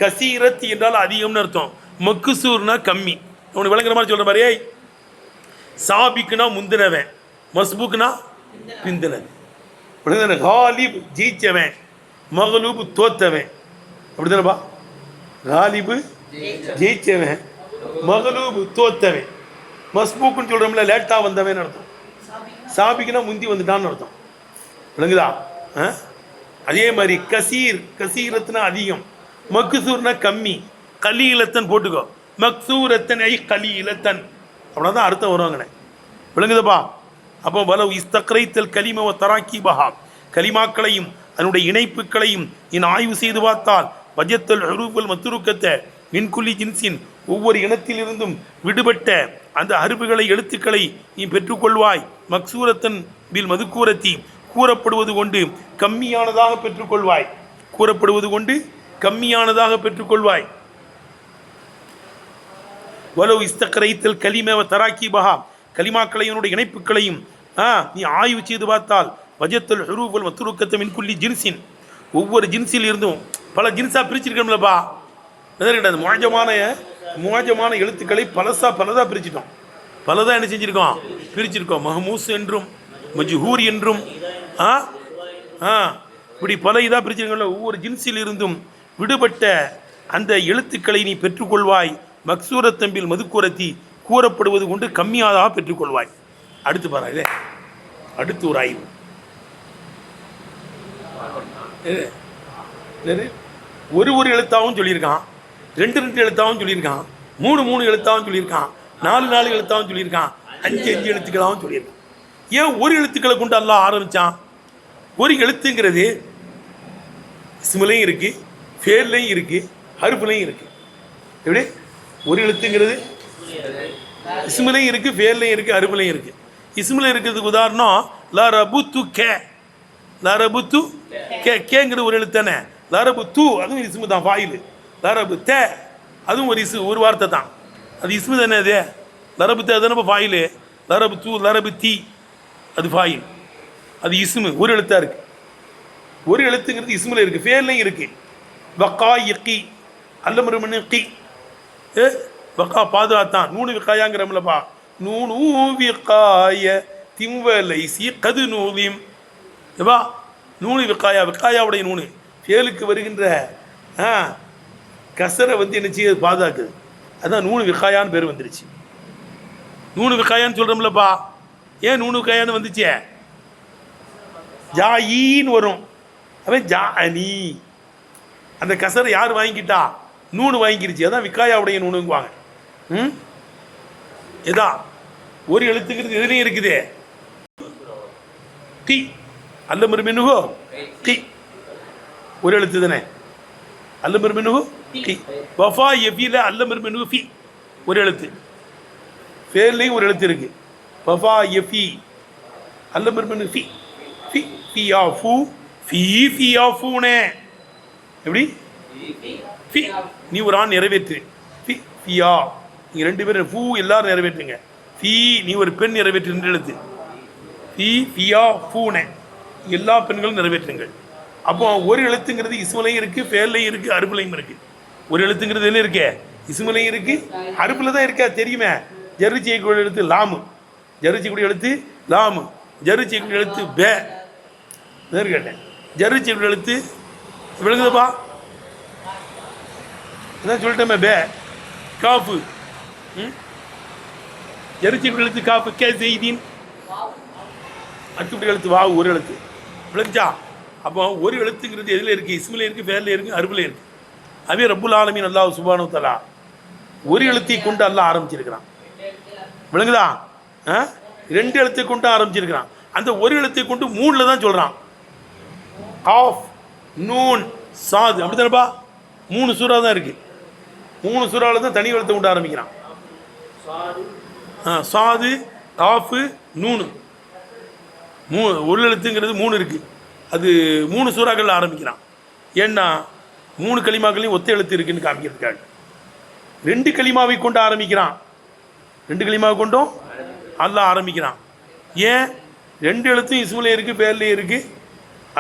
கசீரத் என்றால் அதிகம்னு அர்த்தம், மக்குசூர்னா கம்மி. உனக்கு விளங்குற மாதிரி சொல்ற மாதிரியே சாபிக்குனா முந்தினவன், மஸ்புக்னா பிந்தினவன், காலிப் ஜெயிச்சவன், மகளூப் தோத்தவன். அப்படிதானப்பா? காலிபு ஜெயிச்சவன், மகளூப் தோத்தவன். மஸ்பூக்குன்னு சொல்றோம்ல லேட்டா வந்தவன் அர்த்தம். சாபிக்குனா முந்தி வந்துட்டான்னு அர்த்தம். விளங்குதா? அதே மாதிரி கசீரத்னா அதிகம், மக்சூர்னா கம்மி, கலீலத்தன் போட்டுக்கோ, மக்சூரத்தன் ஐ கலீலத்தன், அப்படின்னா அர்த்தம் வருவாங்கண்ணே. விளங்குதப்பா? அப்போ வலவு இஸ்தக்ரைத்தல் கலிம தராக்கி பஹா, கலிமாக்களையும் அதனுடைய இணைப்புகளையும் நீ ஆய்வு செய்து பார்த்தால் வஜத்தல் ஹுரூஃபல் மத்துருக்கத்தை மின்குல்லி ஜின்சின் ஒவ்வொரு இனத்திலிருந்தும் விடுபட்ட அந்த அருப்புகளை எழுத்துக்களை நீ பெற்றுக்கொள்வாய். மக்சூரத்தன் பில் மதுக்கூரத்தி கூறப்படுவது கொண்டு கம்மியானதாக பெற்றுக்கொள்வாய். கூறப்படுவது கொண்டு கம்மியானதாக பெற்றுக்கொள்வாய். வலவு இஸ்தக்ரைத்தல் கலிம தராக்கி பஹா, கலிமாக்களையும் இணைப்புகளையும் நீ ஆய்வு செய்து பார்த்தால் வஜத்தல் ஹுரூஃபல் மத்துருக்கத்தை மின்குல்லி ஜின்சின் ஒவ்வொரு ஜின்ஸில் இருந்தும் பல ஜின்ஸாக பிரிச்சிருக்கோம்லப்பா. கிடையாது, முவாஜமான எழுத்துக்களை பலதாக பிரிச்சிட்டோம். பலதாக என்ன செஞ்சுருக்கோம்? பிரிச்சிருக்கோம். மஹமூஸ் என்றும் மஜ்ஹூர் என்றும் இப்படி பல இதாக பிரிச்சிருக்கோம்ல. ஒவ்வொரு ஜின்ஸில் இருந்தும் விடுபட்ட அந்த எழுத்துக்களை நீ பெற்றுக்கொள்வாய். மக்சூரத்தம்பில் மதுக்கூரத்தி கூறப்படுவது கொண்டு கம்மியாதாக பெற்றுக்கொள்வாய். அடுத்து பாரு, அடுத்து ஒரு ஆய்வு. ஒரு எழுத்தாகவும் சொல்லியிருக்கான், ரெண்டு எழுத்தாகவும் சொல்லியிருக்கான், மூணு எழுத்தாகவும் சொல்லியிருக்கான், நாலு எழுத்தாகவும் சொல்லியிருக்கான், அஞ்சு எழுத்துக்களாகவும் சொல்லியிருக்கான். ஏன் ஒரு எழுத்துக்களை கொண்டு அல்லாஹ் ஆரம்பித்தான்? ஒரு எழுத்துங்கிறது இஸ்முலையும் இருக்குது, ஃபேல்லையும் இருக்குது, ஹர்ஃப்லையும் இருக்குது. எப்படி? ஒரு எழுத்துங்கிறது இஸ்முலையும் இருக்குது, ஃபேல்லையும் இருக்குது, ஹர்ஃப்லையும் இருக்குது. இஸ்முல இருக்கிறதுக்கு உதாரணம் லரபுத்து கே, லரபுத்து கேங்கிறது ஒரு எழுத்தானே. லரபு தூ அதுவும் இஸ்மு தான், ஃபாயில். லரபு தே அதுவும் ஒரு வார்த்தை தான், அது இஸ்மு தானே. அது லரபு தே தானே ஃபாயிலு. லரபு தூ லரபு தீ அது ஃபாயில், அது இஸ்மு, ஒரு எழுத்தாக இருக்குது. ஒரு எழுத்துங்கிறது இஸ்முல இருக்குது, ஃபேல்லையும் இருக்குது. வக்கா யக்கி அல்லமருமனு கி வக்கா பாதுகாத்தான். நூனு விக்காயாங்கிறோம்லப்பா. நூனு விக்காய திம்வலை சி கது நூலிம். ஏப்பா நூனு விக்காயாவுடைய நூனு ஃபேலுக்கு வருகின்ற கசரை என்ன செய்ய பாதுகாக்குது. அதுதான் நூனு விக்காயான்னு பேர் வந்துருச்சு. நூனு விக்காயான்னு சொல்கிறோம்லப்பா. ஏன் நூனு விக்காயான்னு வந்துச்சு? ஜாயின்னு வரும், அவன் ஜா அனி. அந்த கசரை யார் வாங்கிக்கிட்டா? நூனு வாங்கிக்கிருச்சு. அதான் விக்காயாவுடைய நூனுங்குவாங்க. எதா ஒரு எழுத்துக்கிறது எதுலையும் இருக்குது. டி அல்லமர் மின்னுகோ டி ஒரு எழுத்து தானே. அல்லமர் மின்னுகோ டி. வஃபா எஃபில அல்லமர் மின்னுகு ஃபி ஒரு எழுத்து. ஃபேல்லையும் ஒரு எழுத்து இருக்கு. வஃபா எஃபி அல்லமர் மின்னு ஃபி ஃபி ஃபியா ஃபூ ஃபி ஃபியா ஃபூனே. எப்படி? ஃபி நீ ஒரு ஆண் நிறைவேற்று. ஃபி ஃபியா நீங்கள் ரெண்டு பேரும் ஃபூ எல்லாரும் நிறைவேற்றுங்க. ஃபி நீ ஒரு பெண் நிறைவேற்று ரெண்டு எழுத்து. ஃபி ஃபியா ஃபூனே எல்லா பெண்களும் நிறைவேற்றுங்கள். அப்போ ஒரு எழுத்துங்கிறது இஸ்மலையும் இருக்குது, ஃபேல்லையும் இருக்குது, அருப்புலையும் இருக்குது. ஒரு எழுத்துங்கிறது என்ன இருக்கு? இஸ்மலையும் இருக்குது, அருப்பில் தான் இருக்கா தெரியுமே. ஜரு செய்யக்கூடிய எழுத்து லாமு, ஜரு செய்யக்கூடிய எழுத்து லாமு, ஜரு செய்யக்கூடிய எழுத்து பே. கேட்டேன், ஜரு செய்யக்கூடிய எழுத்து விளங்குதுப்பா? அதான் சொல்லிட்டோமே, பே காஃபு. ஜரு செய்யக்கூடிய எழுத்து காஃபு. கே செய்தின் அடுத்த எழுத்து வாவு ஒரு எழுத்து. விளைஞ்சா? அப்போ ஒரு எழுத்துங்கிறது எதில் இருக்குது? இஸ்மில் இருக்குது, ஃபேரில் இருக்குது, அருபில் இருக்குது. அதே ரப்புல் ஆலமீன் அல்லாஹ் சுப்ஹானஹு வ தஆலா ஒரு எழுத்தை கொண்டு அல்லாஹ் ஆரம்பிச்சிருக்கிறான். விளங்குதா? ரெண்டு எழுத்தை கொண்டு ஆரம்பிச்சிருக்கிறான். அந்த ஒரு எழுத்தை கொண்டு மூணில் தான் சொல்கிறான். காஃப் நூன் சாது, அப்படி தானப்பா? 3 சூறா தான் இருக்குது. 3 சூறாவில் தான் தனி எழுத்தை கொண்டு ஆரம்பிக்கிறான். சாது காஃபு நூனு ஒரு எழுத்துங்கிறது 3 இருக்குது. அது 3 சூறாக்களில் ஆரம்பிக்கிறான். ஏன்னா 3 கலிமாக்களையும் ஒத்த எழுத்து இருக்குன்னு காமிக்கிறதுக்காக 2 கலிமாவை கொண்டு ஆரம்பிக்கிறான். 2 கலிமாவை கொண்டும் அல்லாஹ் ஆரம்பிக்கிறான். ஏன்? 2 எழுத்தும் இஸ்மில் இருக்குது, பேர்லேயே இருக்குது,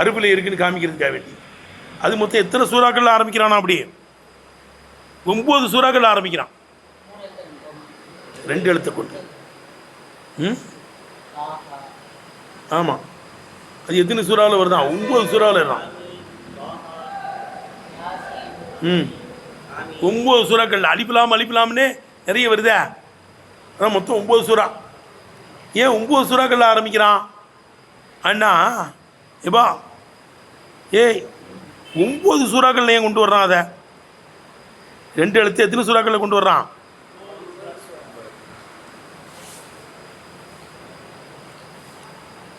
அருபில் இருக்குன்னு காமிக்கிறதுக்காக வேண்டி. அது மொத்தம் எத்தனை சூறாக்கள் ஆரம்பிக்கிறானா? அப்படியே 9 சூறாக்கள் ஆரம்பிக்கிறான் 2 எழுத்தை கொண்டு. ஆமாம், அது எத்தனை சூறாவில் வருதான்? 9 சூறாவில் இருறான். 9 சூறாக்கள் அலிஃப்லாம்னே நிறைய வருதே. அதான் மொத்தம் 9 சூறா. ஏன் 9 சூறாக்கள் ஆரம்பிக்கிறான் அண்ணா? ஏப்பா ஏய் 9 சூறாக்கள் ஏன் கொண்டு வர்றான்? அதை 2 எழுத்து எத்தனை சூறாக்களில் கொண்டு வர்றான்?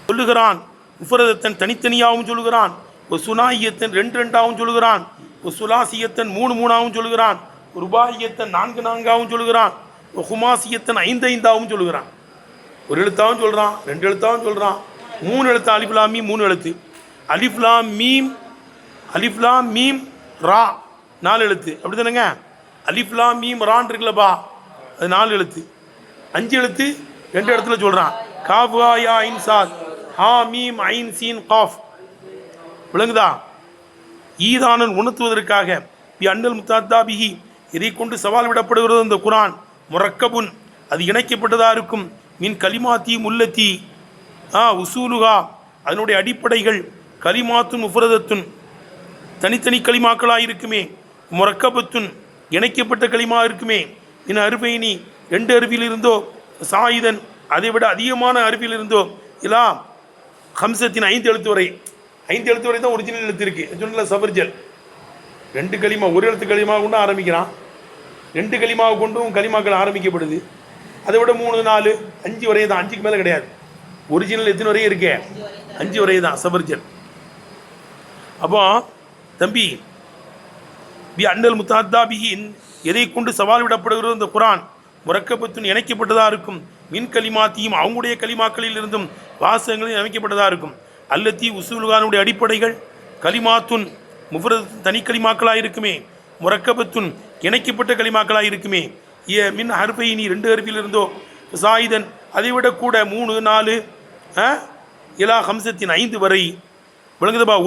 சொல்லுகிறான். முஃபரதத்தன் தனித்தனியாகவும் சொல்லுகிறான், ஒரு சுனாயியத்தன் 2 சொல்லுகிறான், ஒரு சுலாசியத்தன் 3 சொல்லுகிறான், ஒரு ருபாயியத்தன் 4 சொல்லுகிறான், ஒரு ஹுமாசியத்தன் 5 சொல்லுகிறான். ஒரு எழுத்தாவும் சொல்கிறான், 2 எழுத்தாவும் சொல்கிறான், 3 எழுத்து. அலிஃப்லாம் மீம் 3 எழுத்து. அலிஃப்லாம் மீம் ரா 4 எழுத்து. அப்படி தானேங்க? அலிஃப்லாம் மீம் ரான் இருக்குல்லப்பா, அது 4 எழுத்து. 5 எழுத்து 2 இடத்துல சொல்கிறான். காஃபா யா ஐன் சாத் ஹா மீம் ஐன் சீன் காஃப். விளங்குதா? ஈதானன் உணர்த்துவதற்காக பி அன்னல் முத்தாத்தாபிஹி, இதை கொண்டு சவால் விடப்படுகிறது இந்த குரான். முரக்கபுன், அது இணைக்கப்பட்டதாக இருக்கும். மின் கலிமாத்தி முல்லத்தி உசூலுகா, அதனுடைய அடிப்படைகள். கலிமாத்துன் முஃபரதத்துன், தனித்தனி களிமாக்களாக இருக்குமே. முரக்கபத்துன், இணைக்கப்பட்ட களிமா இருக்குமே. மின் அருபைனி, 2 அருவியில் இருந்தோ. சாயிதன், அதை விட அதிகமான அருவியில் இருந்தோ. இல்லா ஹம்சத்தின் 5 எழுத்து வரை. 5 எழுத்து வரை தான் ஒரிஜினல் எழுத்து இருக்குது. சொன்ன சபர்ஜல் 2 களிமா, ஒரு எழுத்து களிமா கொண்டு ஆரம்பிக்கிறான். 2 களிமாவை கொண்டும் களிமாக்கள் ஆரம்பிக்கப்படுது. அதை விட 3, 4, 5 வரை தான். 5க்கு மேலே கிடையாது. ஒரிஜினல் எத்தனை வரையும் இருக்கே? 5 வரை தான் சபர்ஜல். அப்போ தம்பி, பி அன்னல் முத்தாத்தாபிஹின், எதை கொண்டு சவால் விடப்படுகிறது இந்த குரான். முரக்கபத்துன், இணைக்கப்பட்டதாக இருக்கும். மின் களிமாத்தியும், அவங்களுடைய களிமாக்களில் இருந்தும் வாசகங்களில் அமைக்கப்பட்டதாக இருக்கும். அல்லத்தி உசூலுகானுடைய அடிப்படைகள். கலிமாத்துன் முஃபரதத்துன், தனி களிமாக்களாக இருக்குமே. முரக்கபத்துன், இணைக்கப்பட்ட களிமாக்களாக இருக்குமே. மின் ஹர்ஃபைனி, 2 ஹர்ஃபில் இருந்தோ. சாயிதன், அதை விட கூட 3, 4 இலா ஹம்சத்தின் 5 வரை. விளங்குதப்பா?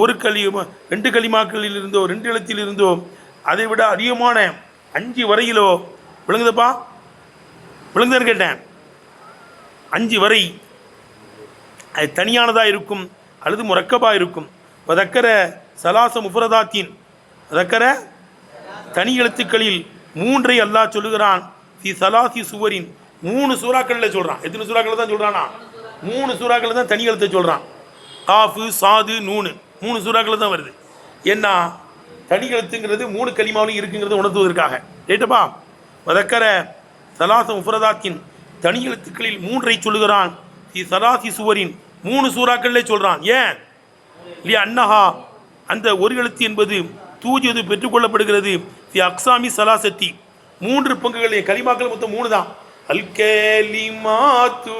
2 களிமாக்களில் இருந்தோ, 2 எழுத்தில் இருந்தோ, அதை விட அதிகமான 5 வரையிலோ. விளங்குதப்பா? விளங்குதான்னு கேட்டேன். 5 வரை அது தனியானதாக இருக்கும் அல்லது முரக்கபாக இருக்கும். வதக்கர சலாச முஃபரதாத்தின், வதக்கர தனி எழுத்துக்களில் 3 அல்லாஹ் சொல்லுகிறான். தி சலாசி சுவரின், 3 சூறாக்களில் சொல்கிறான். எத்தனை சூறாக்களில் தான் சொல்கிறானா? 3 சூறாக்களில் தான் தனி எழுத்தை சொல்கிறான். காஃபு சாது நூனு 3 சூறாக்களில் தான் வருது. ஏன்னா தனி எழுத்துங்கிறது 3 கலிமாவிலும் இருக்குங்கிறத உணர்த்துவதற்காக. ரைட்டப்பா? வதக்கர சலாச முஃபரதாத்தின், தனி எழுத்துக்களில் 3 சொல்லுகிறான். தி சலாசி சுவரின், 3 சூறாக்களிலே சொல்கிறான். ஏன்? இல்லையா அன்னஹா, அந்த ஒரு எழுத்து என்பது தூஜது பெற்றுக்கொள்ளப்படுகிறது. தி அக்சாமி சலாசத்தி, 3 பங்குகள். கலிமாக்கள் மொத்தம் 3 தான். அல் கலிமாத்து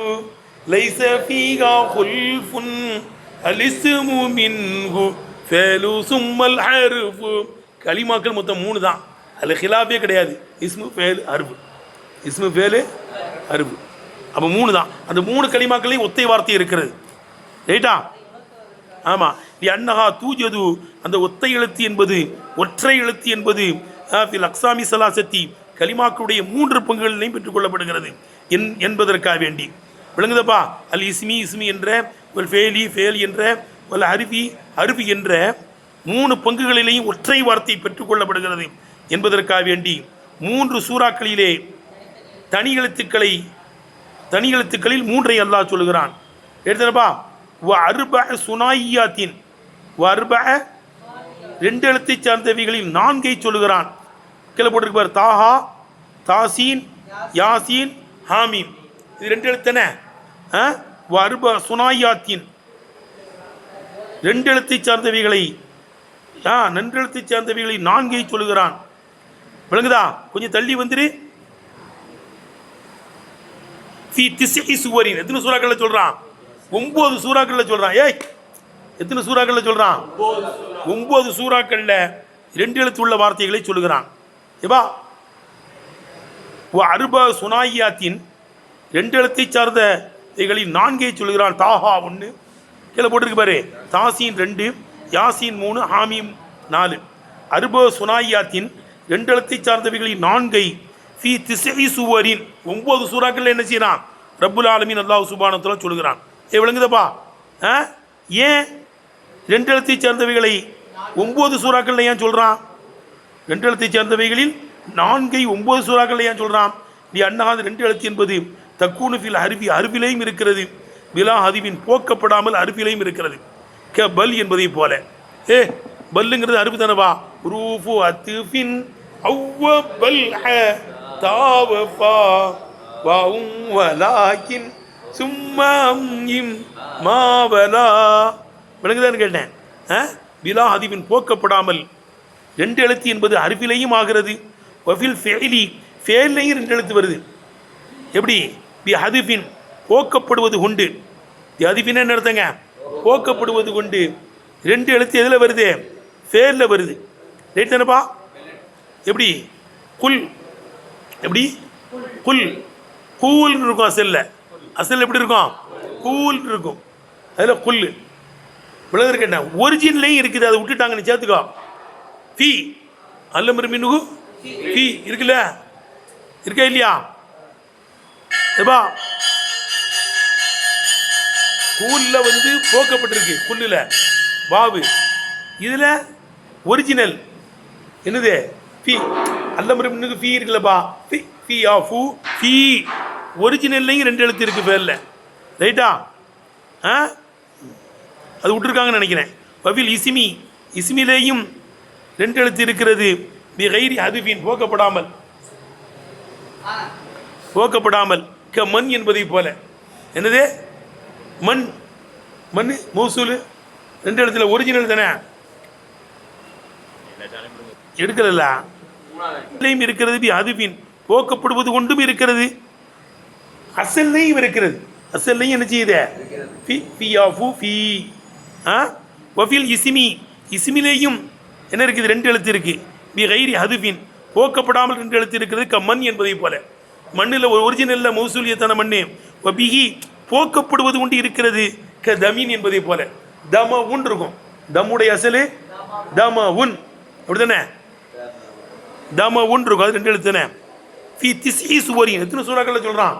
லைஸ ஃபீஹா குல்ஃபுன் அலிஸ்மு மின்ஹு ஃபேலு சும்மல் ஹர்ஃபு. கலிமாக்கள் மொத்தம் 3 தான். அதில் ஹிலாஃபே கிடையாது. இஸ்மு ஃபேலு ஹர்ஃபு, இஸ்மு ஃபேலு ஹர்ஃபு. அப்போ 3 தான். அந்த 3 கலிமாக்களையும் ஒத்தை வார்த்தை இருக்கிறது. ரைட்டா? ஆமாம். அன்னஹா தூஜது, அந்த ஒத்தை எழுத்து என்பது, ஒற்றை எழுத்து என்பது அக்சாமி சலாசத்தி, கலிமாக்களுடைய 3 பங்குகளிலையும் பெற்றுக்கொள்ளப்படுகிறது என்பதற்காக வேண்டி. விளங்குதப்பா? அல் இஸ்மி என்ற, ஒரு ஃபேல் என்ற, ஒரு அருவி என்ற 3 பங்குகளிலேயும் ஒற்றை வார்த்தை பெற்றுக்கொள்ளப்படுகிறது என்பதற்காக வேண்டி 3 சூறாக்களிலே தனி எழுத்துக்களில் 3 அல்லாஹ் சொல்லுகிறான். எடுத்தனப்பா? அருப சுனாயியாத்தின், 2 எழுத்தை சார்ந்தவைகளில் 4 சொல்லுகிறான். கீழே போட்டிருப்பார். தாஹா, தாசீன், யாசீன், ஹாமீம். இது 2 எழுத்தன. அருப சுனாயாத்தின், 2 எழுத்தை சார்ந்தவைகளை 2 எழுத்தை சார்ந்தவைகளை 4 சொல்லுகிறான். விளங்குதா? கொஞ்சம் தள்ளி வந்துரு. ஃபி திஸ்இ சுவரின், எத்தனை சூறாக்களில் சொல்கிறான்? 9 சூறாக்களில் சொல்கிறான். எத்தனை சூறாக்களில் சொல்கிறான்? 9 சூறாக்களில் 2 எழுத்து உள்ள வார்த்தைகளை சொல்லுகிறான். ஏபா அருப சுனாயியாத்தின், 2 எழுத்தை சார்ந்த இவைகளில் 4 சொல்கிறான். தாஹா 1 கீழே போட்டிருக்கு பாரு, தாசீன் 2, யாசீன் 3, ஹாமீம் 4. அர்போ சுனாயாத்தின் 2 எழுத்தை சார்ந்தவைகளில் 4 ஃபி திஸ்இ சுவரின் 9 சூறாக்கள் என்ன செய்யறான் ரப்புல் ஆலமீன் அல்லாஹ் சுப்ஹானஹு வ தஆலா சொல்கிறான். விளங்குதப்பா? ஏன் 2 எழுத்தை சேர்ந்தவைகளை 9 சூறாக்கள் ஏன் சொல்றான்? 2 எழுத்தை சேர்ந்தவைகளில் 4 9 சூறாக்கள் ஏன் சொல்றான்? நீ அண்ணாது 2 எழுத்து என்பது தக்கூனு ஃபில் அருவி அருவிலையும் இருக்கிறது, விலா ஹதிவின் போக்கப்படாமல் அருவிலையும் இருக்கிறது. க பல் என்பதை போல. பல்லுங்கிறது அருவி தானவா? ரூஃபு அத்துஃபின் அவ்வ பல் தாவஃபா வஉம் வலாக்கின் சும்மம் இம் மாவலா. விளங்குதான்னு கேட்டேன். விலா ஹதிவின் போக்கப்படாமல் 2 எழுத்து என்பது அருவிலையும் ஆகிறது. வஃபில் ஃபெயிலி ஃபேல்லையும் 2 எழுத்து வருது. எப்படி? பி ஹதிஃபின் போக்கப்படுவது கொண்டு. ஹதிஃபின் என்ன அர்த்தங்க? போக்கப்படுவது கொண்டு 2 எழுத்து எதில் வருது? ஃபேலில் வருது. ரைட் தானப்பா? எப்படி? குல் எப்படி? குல் கூல்னு இருக்கும் அசல்ல. அசல் எப்படி இருக்கும்? கூல் இருக்கும். அதில் குல். விளக்கு என்ன ஒரிஜின்லையும் இருக்குது, அதை விட்டுட்டாங்க. நீ சேர்த்துக்கோ. ஃபி அல்லமர் மின்ஹு ஃபி இருக்குல்ல, இருக்கா இல்லையா? ஏப்பா கூல்ல வந்து போக்கப்பட்டிருக்கு, குல்லுல வாவு. இதில் ஒரிஜினல் என்னது? ஃபி அல்லமர் மின்ஹு ஃபி இருக்குல்லப்பா. ஃபி ஃபி ஆ ஃபு ஃபி ஒரிஜினல்லையும் 2 எழுத்து இருக்கு பேர்ல. ரைட்டா? அது விட்டுருக்காங்கன்னு நினைக்கிறேன். வவில் இஸ்மி இஸ்மிலேயும் 2 எழுத்து இருக்கிறது. பி கைரி ஹதிஃபின் போக்கப்படாமல் போக்கப்படாமல். க மண் என்பதை போல. என்னது? மண் மண் மௌசூல் 2 எழுத்துல ஒரிஜினல் தானே எடுக்கல. இருக்கிறது பி ஹதிஃபின் போக்கப்படுவது கொண்டும் இருக்கிறது, அசல்லையும் இருக்கிறது. அசல்லையும் என்ன செய்யுது? ஃபி ஃபி ஆ ஃபு ஃபி. வஃபில் இஸ்மி இஸ்மிலேயும் என்ன இருக்குது? 2 எழுத்து இருக்கு. பி கைரி ஹதிஃபின் போக்கப்படாமல் 2 எழுத்து இருக்கிறது. க மண் என்பதை போல. மண்ணில் ஒரிஜினலில் மௌசூலியத்தான மண். வபிஹி போக்கப்படுவது கொண்டு இருக்கிறது. க தமின் என்பதை போல. தம உன் இருக்கும். தம்முடைய அசலு தம உன், அப்படித்தானே? தம உன் இருக்கும், அது 2 எழுத்து தானே. ஃபி திஸ்இ சுவரின் எத்தனை சூறாக்கள் சொல்றான்?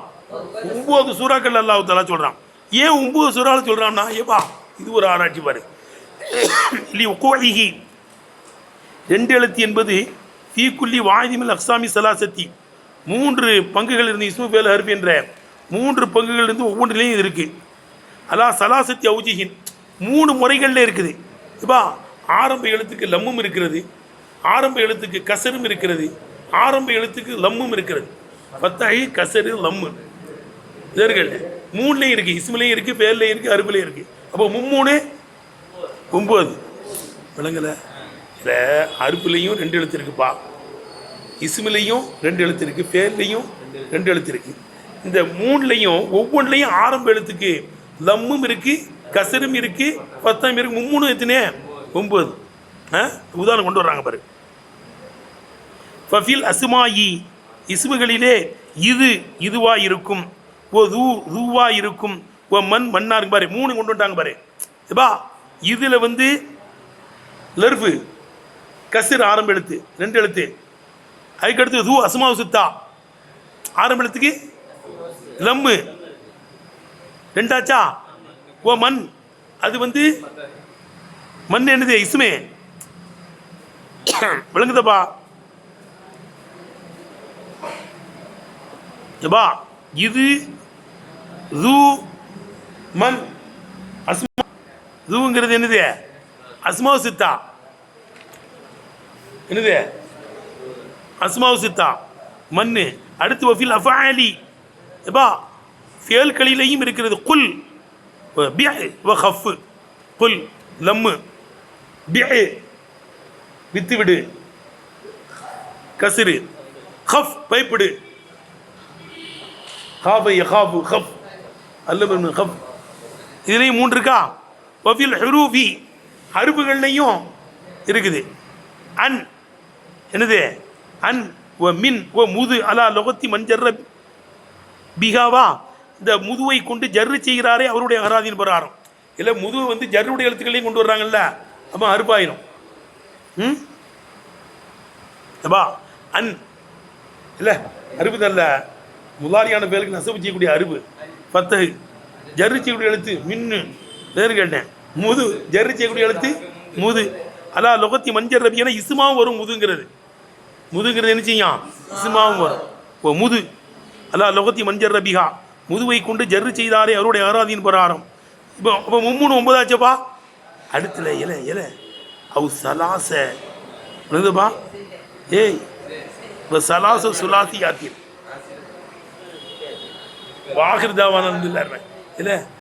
9 சூறாக்கள் அல்லாஹ் தஆலா சொல்றான். ஏன் 9 சூறாக்கள் சொல்றான்னா, ஏப்பா இது ஒரு ஆராய்ச்சி பாரு. லி உகூஇஹி 2 எழுத்து என்பது ஃபீ குல்லி வாஹிதிமில் அக்ஸாமி ஸலாசத்தி 3 பங்குகள் இருந்து இஸ்மு ஃபேல் ஹர்ஃப் என்ற 3 பங்குகள் இருந்து ஒவ்வொன்றிலையும் இது இருக்கு. அலா ஸலாசத்தி அவுஜிஹின் 3 முறைகளில் இருக்குது. இப்பா ஆரம்ப எழுத்துக்கு லம்மும் இருக்கிறது, ஆரம்ப எழுத்துக்கு கசரும் இருக்கிறது, ஆரம்ப எழுத்துக்கு லம்மும் இருக்கிறது. ஃபத்தஹி கசரு லம்மு இதர்கள் 3லையும் இருக்கு. இஸ்மிலையும் இருக்கு, ஃபேல்லையும் இருக்கு, அருபிலையும் இருக்கு. அப்போ 3 9 விளங்கலை? இல்லை, அருப்புலையும் 2 எழுத்து இருக்குப்பா, இஸ்மிலையும் 2 எழுத்து இருக்கு, ஃபேல்லையும் 2 எழுத்து இருக்கு. இந்த 3லையும் ஒவ்வொன்றிலையும் ஆரம்ப எழுத்துக்கு லம்மும் இருக்கு, கசரும் இருக்கு, ஃபத்தஹும் இருக்கு. 3 எத்தனை? 9. உதாரணம் கொண்டு வர்றாங்க பாரு. ஃபஃபில் அஸ்மாயி இஸ்முகளிலே இது இதுவா இருக்கும், ஓ ரூவா இருக்கும், ஓ மண்ணா இருக்கும் பாரு. 3 கொண்டு வந்துட்டாங்க பாரு. இப்பா இதில் வந்து லர்ஃபு கசிர் ஆரம்ப எழுத்து 2 எழுத்து. அதுக்கடுத்து ரூ அஸ்மாவு சித்தா ஆரம்ப எழுத்துக்கு லம்மு 2ஆச்சா. ஓ மண் அது வந்து மண் என்னது? இஸ்மே. விளங்குதப்பா? எப்பா இது ரூ மண் அஸ்மா. ரூங்கிறது என்னது? அஸ்மாவு சித்தா. என்னது? அஸ்மாவு சித்தா மண்ணு. அடுத்து வஃபில் அஃஆலி எப்பா ஃபேல்களிலையும் இருக்கிறது. குல் பிஅ வ கஃப். குல் லம்மு, பிஅ வித்து விடு, கஸ்ரு, கஃப் பைப்பிடு, காஃப யகாஃபு கஃப் அல்லமன் கஃப். இதுலேயும் 3 இருக்கா. வஃபில் ஹுரூஃபி ஹருஃபுகள்லையும் இருக்குது. அன் என்னது? அன் ஓ மின் ஓ முது அலா லொகத்தி மஞ்சர்ர பிகாவா இந்த முதுவை கொண்டு ஜர்ரு செய்கிறாரே அவருடைய அகராதியின் பிரகாரம். இல்லை முதுவை வந்து ஜர்ருடைய எழுத்துக்களையும் கொண்டு வர்றாங்கல்ல, அப்போ அறுப்பாயிரும். அப்பா அன் இல்லை அறுப்பு தல்ல, முதாரியான பேருக்கு நசவு செய்யக்கூடிய அறுப்பு பத்தகு, ஜர்ரு செய்யக்கூடிய எழுத்து மின்னு வேறு கேட்டேன். முது ஜர்ரு செய்யக்கூடிய எழுத்து முது. அல்லா லொகத்தி மஞ்சள் ரபியான இசுமாவும் வரும். முதுங்கிறது முதுங்கிறது என்ன செய்யும்? இசுமாவும் வரும். இப்போ முது அல்லா லொகத்தி மஞ்சள் ரபிகா, முதுவை கொண்டு ஜர்ரு செய்தாரே அவருடைய அகராதியின் பிரகாரம். இப்போ அப்போ 3 9 அடுத்துல இல அவு சலாச விழுதுப்பா. ஏய் இப்போ சலாச சுலாசி ஆத்திர் வாகிருதாவான இல்லை